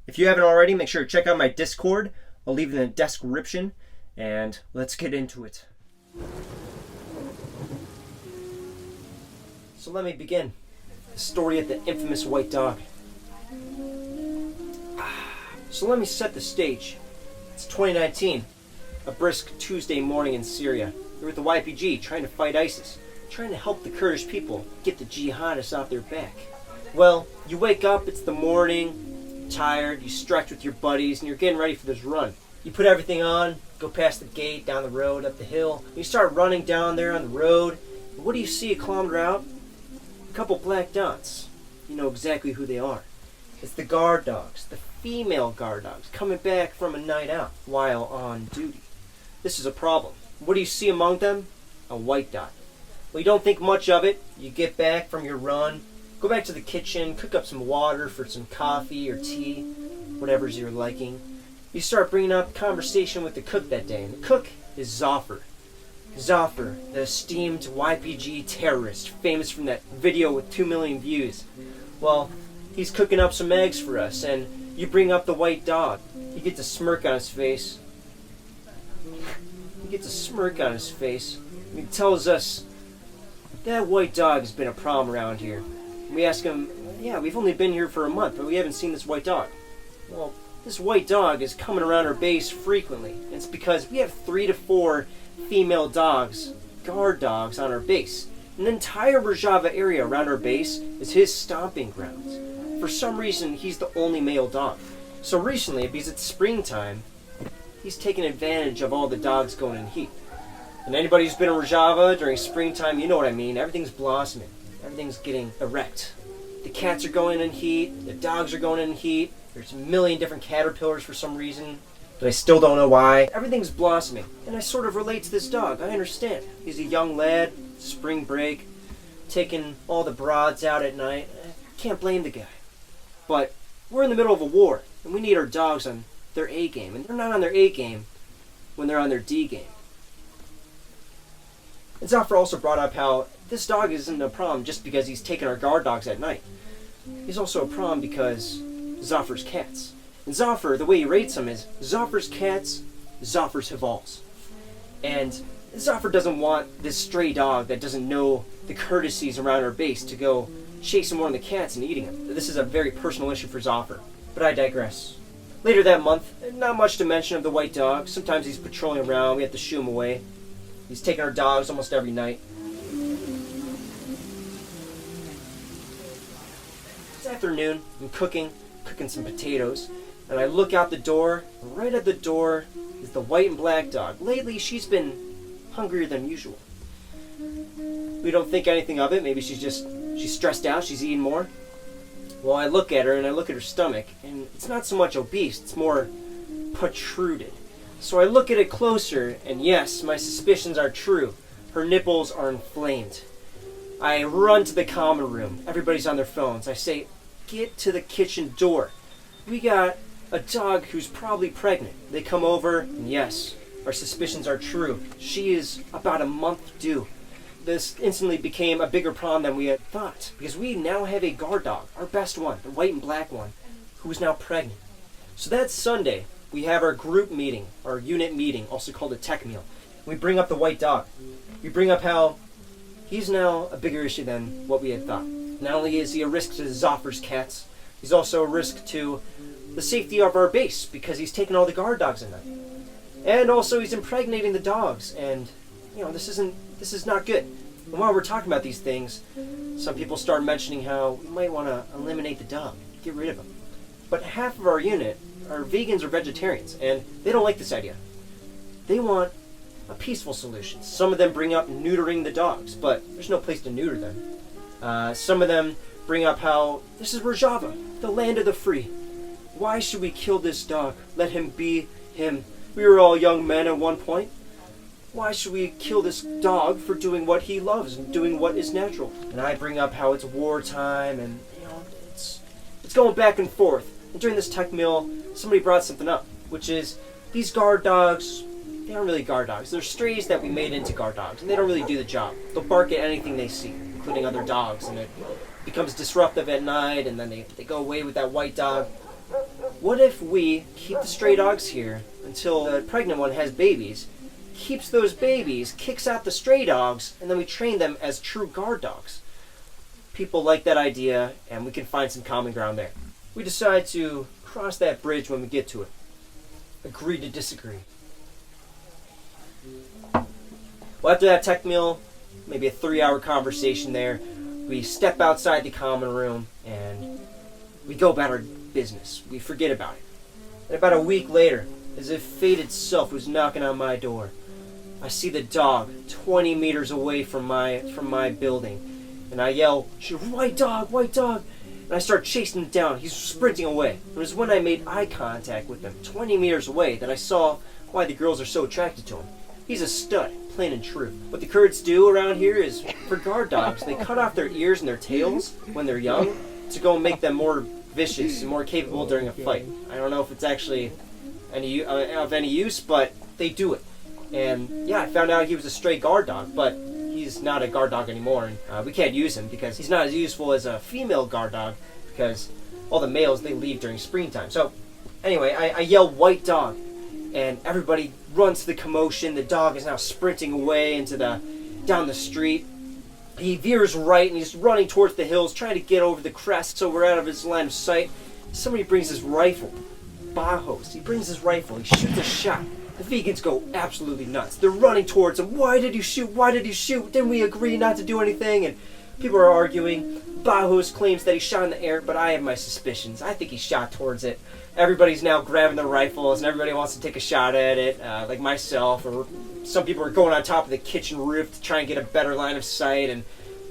If you haven't already, make sure to check out my Discord. I'll leave it in the description, and let's get into it. So let me begin. The story of the infamous white dog. So let me set the stage. It's 2019, a brisk Tuesday morning in Syria. You're with the YPG trying to fight ISIS, trying to help the Kurdish people get the jihadists off their back. Well, you wake up, it's the morning, you're tired, you stretch with your buddies, and you're getting ready for this run. You put everything on, go past the gate, down the road, up the hill, and you start running down there on the road. And what do you see a kilometer out? A couple black dots. You know exactly who they are. It's the guard dogs, the female guard dogs, coming back from a night out while on duty. This is a problem. What do you see among them? A white dot. Well, you don't think much of it. You get back from your run, go back to the kitchen, cook up some water for some coffee or tea, whatever's your liking. You start bringing up conversation with the cook that day, and the cook is Zafar. Zafar, the esteemed YPG terrorist, famous from that video with 2 million views. Well, he's cooking up some eggs for us, and you bring up the white dog. He gets a smirk on his face. He tells us that white dog has been a problem around here. We ask him, yeah, we've only been here for a month, but we haven't seen this white dog. Well, this white dog is coming around our base frequently. It's because we have 3 to 4 female dogs, guard dogs, on our base. And the entire Rojava area around our base is his stomping grounds. For some reason, he's the only male dog. So recently, because it's springtime, he's taken advantage of all the dogs going in heat. And anybody who's been in Rojava during springtime, you know what I mean. Everything's blossoming. Everything's getting erect. The cats are going in heat. The dogs are going in heat. There's a million different caterpillars for some reason, but I still don't know why. Everything's blossoming, and I sort of relate to this dog. I understand. He's a young lad, spring break, taking all the broads out at night. I can't blame the guy. But we're in the middle of a war, and we need our dogs on their A game, and they're not on their A game when they're on their D game. And Zafar also brought up how this dog isn't a problem just because he's taking our guard dogs at night. He's also a problem because Zafar's cats. And Zafar, the way he rates them is Zafar's cats, Zafar's Havals. And Zafar doesn't want this stray dog that doesn't know the courtesies around our base to go chasing one of the cats and eating him. This is a very personal issue for Zafar, but I digress. Later that month, not much to mention of the white dog. Sometimes he's patrolling around, we have to shoo him away. He's taking our dogs almost every night. It's afternoon, I'm cooking some potatoes, and I look out the door, and right at the door is the white and black dog. Lately, she's been hungrier than usual. We don't think anything of it. Maybe she's stressed out, she's eating more. Well, I look at her, and I look at her stomach, and it's not so much obese, it's more protruded. So I look at it closer, and yes, my suspicions are true. Her nipples are inflamed. I run to the common room. Everybody's on their phones. I say, get to the kitchen door. We got a dog who's probably pregnant. They come over, and yes, our suspicions are true. She is about a month due. This instantly became a bigger problem than we had thought, because we now have a guard dog, our best one, the white and black one, who is now pregnant. So that Sunday, we have our group meeting, our unit meeting, also called a tech meal. We bring up the white dog. We bring up how he's now a bigger issue than what we had thought. Not only is he a risk to Zafar's cats, he's also a risk to the safety of our base because he's taking all the guard dogs at night. And also he's impregnating the dogs, and this is not good. And while we're talking about these things, some people start mentioning how we might want to eliminate the dog, get rid of him. But half of our unit are vegans or vegetarians, and they don't like this idea. They want a peaceful solution. Some of them bring up neutering the dogs, but there's no place to neuter them. Some of them bring up how this is Rojava, the land of the free. Why should we kill this dog? Let him be him. We were all young men at one point. Why should we kill this dog for doing what he loves and doing what is natural? And I bring up how it's wartime, and it's going back and forth. And during this tech meal, somebody brought something up, which is these guard dogs, they aren't really guard dogs. They're strays that we made into guard dogs, and they don't really do the job. They'll bark at anything they see, including other dogs, and it becomes disruptive at night, and then they go away with that white dog. What if we keep the stray dogs here until the pregnant one has babies, keeps those babies, kicks out the stray dogs, and then we train them as true guard dogs? People like that idea, and we can find some common ground there. We decide to cross that bridge when we get to it. Agree to disagree. Well, after that tech meal, maybe a 3-hour conversation there, we step outside the common room and we go about our business. We forget about it. And about a week later, as if fate itself was knocking on my door, I see the dog 20 meters away from my building. And I yell, white dog, white dog. And I start chasing him down. He's sprinting away. It was when I made eye contact with him 20 meters away that I saw why the girls are so attracted to him. He's a stud, plain and true. What the Kurds do around here is, for guard dogs, they cut off their ears and their tails when they're young to go and make them more vicious and more capable during a fight. I don't know if it's actually of any use, but they do it. And yeah, I found out he was a stray guard dog, but he's not a guard dog anymore, and we can't use him because he's not as useful as a female guard dog, because all the males, they leave during springtime. So anyway, I yell white dog, and everybody runs to the commotion. The dog is now sprinting away down the street. He veers right and he's running towards the hills, trying to get over the crest so we're out of his line of sight. Somebody brings his rifle. Bajos. He brings his rifle. He shoots a shot. The vegans go absolutely nuts. They're running towards him. Why did you shoot? Why did you shoot? Didn't we agree not to do anything? And people are arguing. Bajos claims that he shot in the air, but I have my suspicions. I think he shot towards it. Everybody's now grabbing their rifles, and everybody wants to take a shot at it, like myself, or some people are going on top of the kitchen roof to try and get a better line of sight, and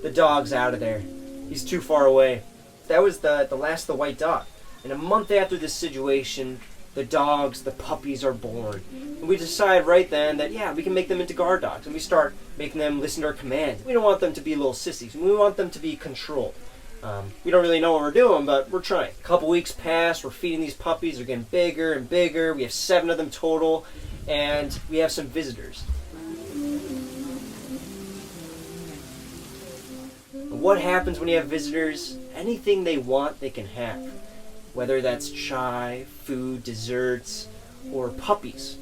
the dog's out of there. He's too far away. That was the last of the white dog. And a month after this situation, the puppies are born. And we decide right then that, yeah, we can make them into guard dogs. And we start making them listen to our commands. We don't want them to be little sissies. We want them to be controlled. We don't really know what we're doing, but we're trying. A couple weeks pass. We're feeding these puppies. They're getting bigger and bigger. We have 7 of them total. And we have some visitors. And what happens when you have visitors? Anything they want, they can have. Whether that's chai, food, desserts, or puppies.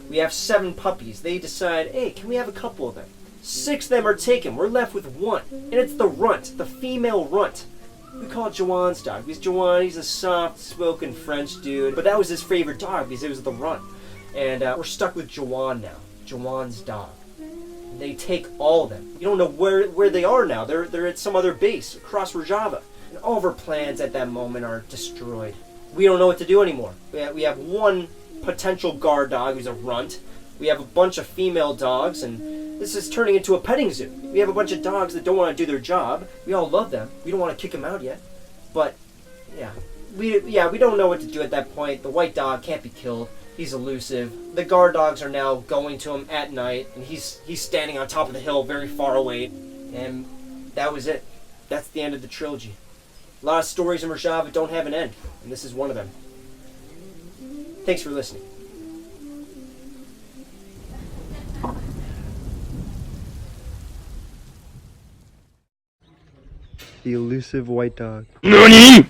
We have 7 puppies. They decide, hey, can we have a couple of them? 6 of them are taken. We're left with 1. And it's the runt, the female runt. We call it Jawan's dog. Because Jawan, he's a soft-spoken French dude. But that was his favorite dog because it was the runt. And we're stuck with Jawan now. Jawan's dog. And they take all of them. You don't know where they are now. They're at some other base across Rojava. And all of our plans at that moment are destroyed. We don't know what to do anymore. We have 1 potential guard dog who's a runt. We have a bunch of female dogs, and this is turning into a petting zoo. We have a bunch of dogs that don't want to do their job. We all love them. We don't want to kick them out yet. But, we don't know what to do at that point. The white dog can't be killed. He's elusive. The guard dogs are now going to him at night, and he's standing on top of the hill very far away. And that was it. That's the end of the trilogy. A lot of stories in Rojava don't have an end, and this is one of them. Thanks for listening. The elusive white dog. NANI?!